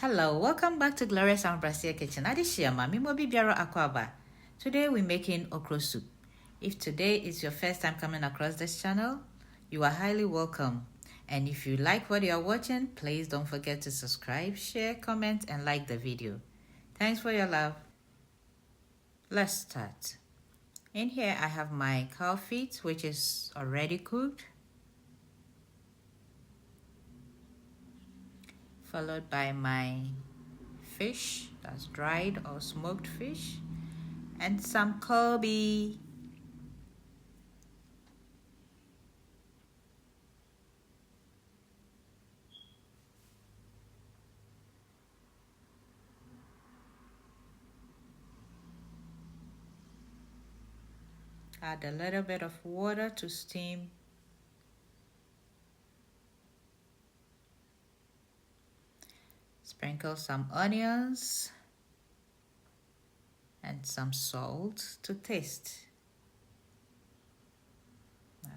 Hello, welcome back to Glorious and Brassier Kitchen. Adishia Mami Mobi Biara Akwaba. Today we're making okro soup. If today is your first time coming across this channel, you are highly welcome. And if you like what you are watching, please don't forget to subscribe, share, comment, and like the video. Thanks for your love. Let's start. In here I have my cow feet, which is already cooked, followed by my fish, that's dried or smoked fish, and some Kobe. Add a little bit of water to steam. Sprinkle some onions and some salt to taste.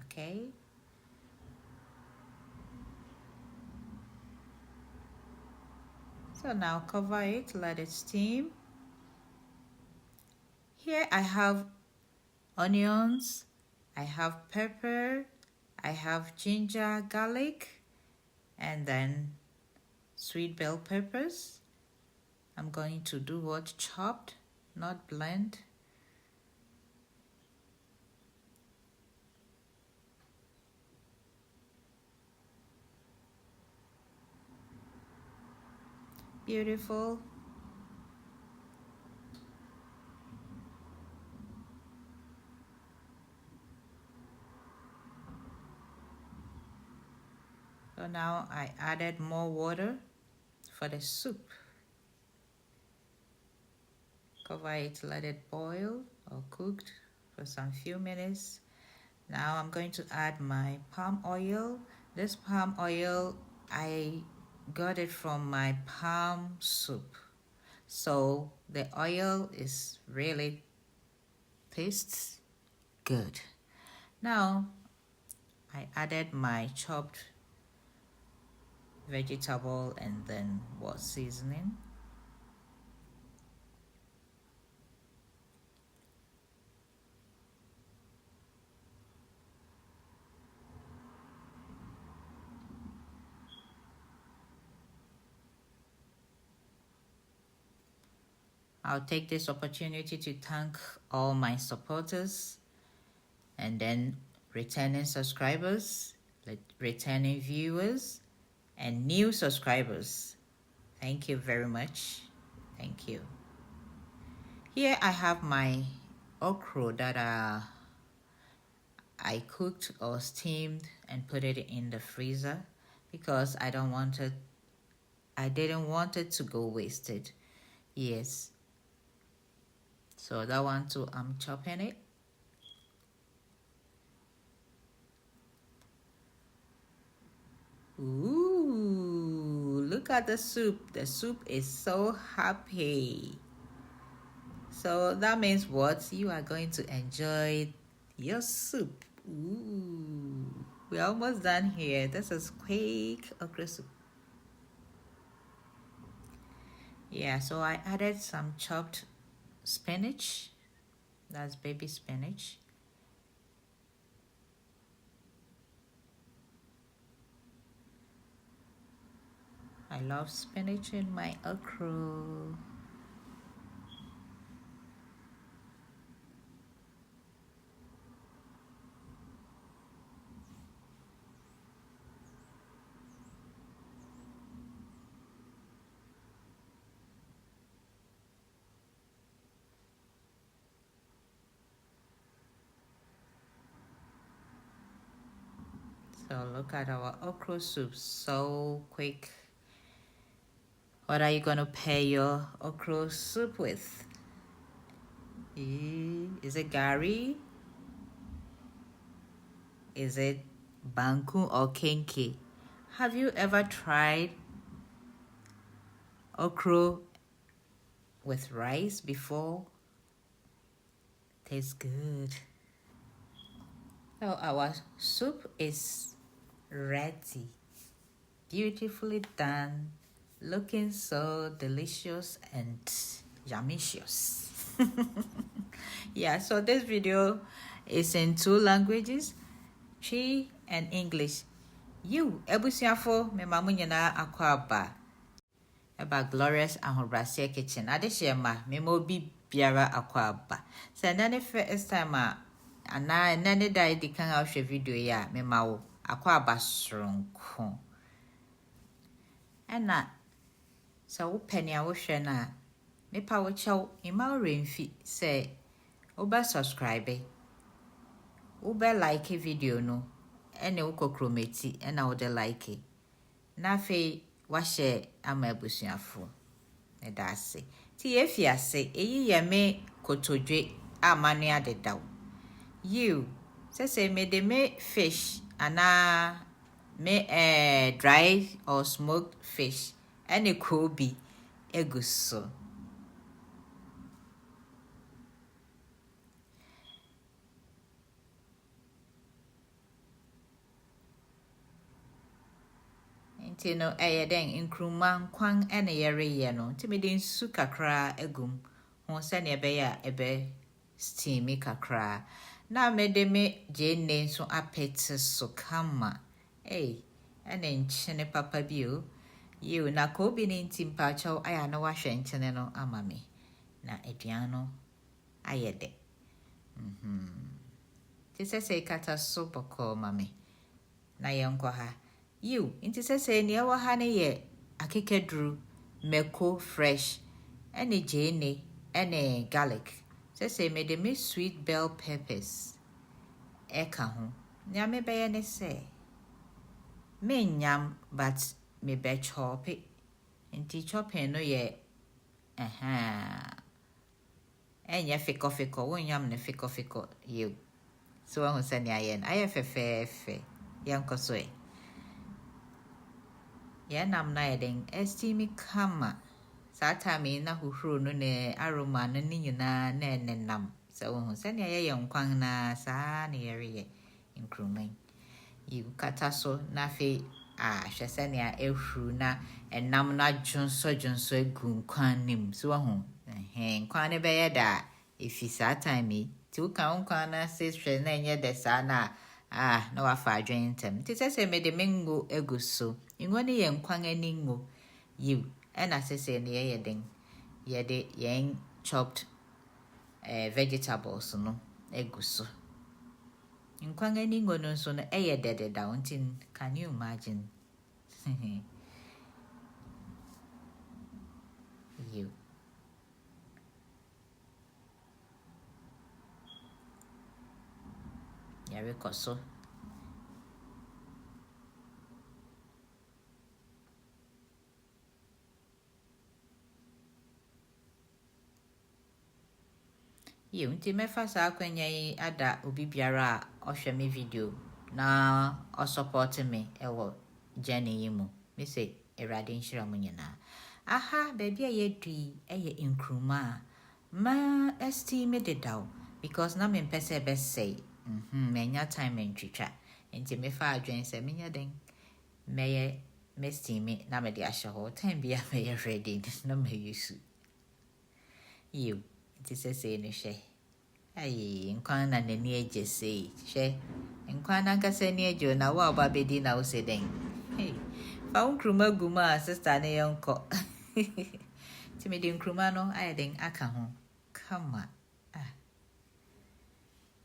Okay. So now cover it, let it steam. Here I have onions, I have pepper, I have ginger, garlic, and then sweet bell peppers. I'm going to do what? Chopped, not blend. Beautiful. So now I added more water for the soup. Cover it, let it boil or cooked for some few minutes. Now I'm going to add my palm oil. This palm oil, I got it from my palm soup. So the oil is really tastes good. Now I added my chopped vegetable and then what seasoning. I'll take this opportunity to thank all my supporters and then returning subscribers, returning viewers, and new subscribers. Thank you very much. Thank you. Here I have my okro that I cooked or steamed and put it in the freezer because I didn't want it to go wasted. Yes. So that one too, I'm chopping it. Ooh, look at the soup. The soup is so happy. So that means what? You are going to enjoy your soup. Ooh, we're almost done here. This is quick okra soup. Yeah, so I added some chopped spinach. That's baby spinach. I love spinach in my okra. So look at our okra soup, so quick. What are you going to pair your okra soup with? Is it gari? Is it banku or kenke? Have you ever tried okra with rice before? Tastes good. So our soup is ready, beautifully done, looking so delicious and yumicious. Yeah, so this video is in 2 languages, Chi and English. You, ebusiafo, me mamu nyina akwaba. Eba Glorious Ahobrasia Kitchen. Adehye ma, me mo bi biara akwaba. Say na ne first time ana na ne dai di kan ahwe video ya, me mawo akwaba sronko. Ena sa wo pani a wo hwe na, me pa wo chew, ima wo remfi say oba subscribe. Oba like video no. Ene wo kokrometi ena wo de like. Na fe wa share ama abusuafo. Ne da ase. Ti efi ase, eyi ye me kotodwe amanu adedaw. You say me de me fish ana me dry or smoked fish. Ene kobi eguso. Nti no den nkruma nkwan ene yere no nti me den su kakra egum ho se ne be ya ebe steam kakra na me de me jenne so apete so kama ene nchene papa bio you na ko bi ne nti mpacho aya na wahwe nchene no ama me na aduan no ayede ti se kata so boko mame na yenkwa ha you inti say ne wa ha ne ye akekedru meko fresh ene jene ene garlic say me de me sweet bell peppers eka ho nya me be ne say me nyam but me be chop it inti chopping no ye enya fiko won nyam ne fiko you so won say ne aye fefe yankoso nam na yeden estimi kama satami na huhuru no ne aroma no ni nyina na enenam so wo se ne ye nkwan na sa ne yere nkruman you kata so na fe hwese ne ehuru na enam na dwonso egu nkwan nim so wo nkwan ne be ye da efi satami ti wo kan nkwan na se hwe na enye de sa na na wafa adwen ntem ti se me de mengo eguso ingo ne ye nkwan ani ngo you ena se ne ye den ye de yen chopped vegetables no eguso nkwan ani ngo no so no eye dede down tin can you imagine you yare koso you nti mefa sa akwanya yi ada obi biara a ohwe me video na o support me ewo journey yi mu me say erade nhira mu nyina aha baby ayedui eye nkruma ma estime de daw because na me pese be say menya time ntwitwa nti mefa adwen say menya den meye mestime na me de ahye ho time bia meye ready na me yusu you nti say ne hwe nkwan na nani eje sei hwe nkwan na nkasa ni eje na wa ba bedi na wo se den fa nkruma guma sister ne yonko ti me de nkruma no ayeden aka ho kama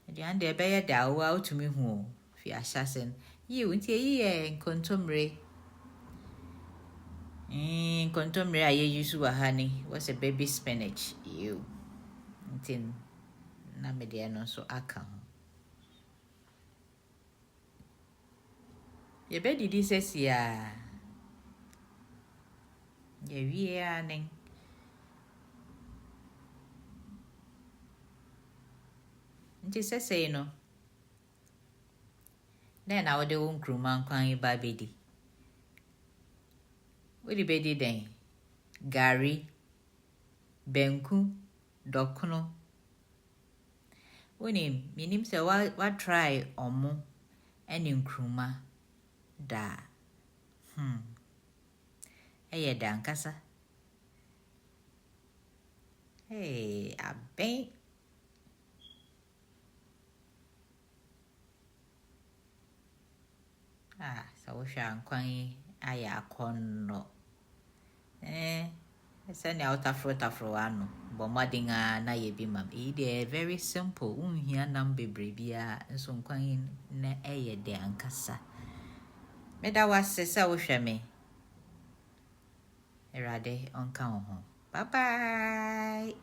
de ande be ye da wo utumi hu fi ahyasen you nti eyi nkontomre nkontomre aye yusu wa hani was a baby spinach you ntin na me de no so aka ho ye be didi sesia ye wie anen nti sese no na wo de wo nkruma nkwan ba bedi wo di bedi den gari benku dokno woni minim se wa try omo ene nkruma da Eye dankasa. Hey, aben. So shan kwan aya kono. Send out afro ano. Bomadinga na ye bi mam. It very simple. Unhia number brebia nso kwan na eye dankasa. Meda wase sa wo hwe me. Erade onka ho. Bye bye.